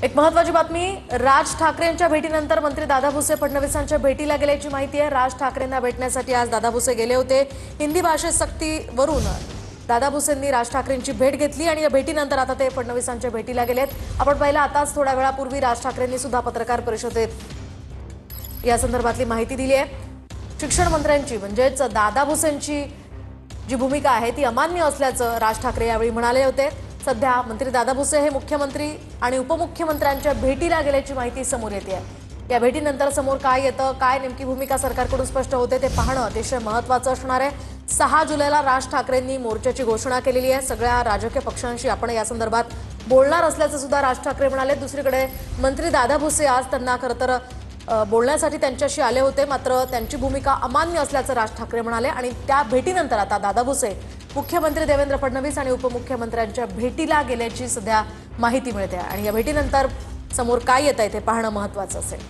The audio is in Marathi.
एक महत्त्वाची बातमी, राज ठाकरेंच्या भेटीनंतर मंत्री दादा भुसे फडणवीसांच्या भेटीला गेल्याची माहिती आहे। राज ठाकरेंना भेटण्यासाठी आज दादा भुसे गेले होते। हिंदी भाषेत सक्तीवरून दादा भुसेंनी राज ठाकरेंची भेट घेतली आणि या भेटीनंतर आता ते फडणवीसांच्या भेटीला गेलेत। आपण पाहिलं आताच थोड्या वेळापूर्वी राज ठाकरेंनी सुद्धा पत्रकार परिषदेत या संदर्भातली माहिती दिली आहे। शिक्षण मंत्र्यांची म्हणजेच दादा भुसेंची जी भूमिका आहे ती अमान्य असल्याचं राज ठाकरे यावेळी म्हणाले होते। सध्या मंत्री दादा भुसे हे मुख्यमंत्री आणि उपमुख्यमंत्र्यांच्या भेटीला गेल्याची माहिती समोर येते आहे। या भेटीनंतर समोर काय येतं, काय नेमकी भूमिका सरकारकडून स्पष्ट होते ते पाहणं अतिशय महत्त्वाचं असणार आहे। 6 जुलैला राज ठाकरेंनी मोर्चाची घोषणा केलेली आहे। सगळ्या राजकीय पक्षांशी आपण या संदर्भात बोलणार असल्याचं सुद्धा राज ठाकरे म्हणाले। दुसरीकडे मंत्री दादा भुसे आज त्यांना खरं तर बोलण्यासाठी त्यांच्याशी आले होते, मात्र त्यांची भूमिका अमान्य असल्याचं राज ठाकरे म्हणाले आणि त्या भेटीनंतर आता दादा भुसे मुख्यमंत्री देवेंद्र फडणवीस आणि उपमुख्यमंत्र्यांच्या भेटीला गेल्याची सध्या माहिती मिळते आणि या भेटीनंतर समोर काय येतंय ते पाहणं महत्त्वाचं असेल।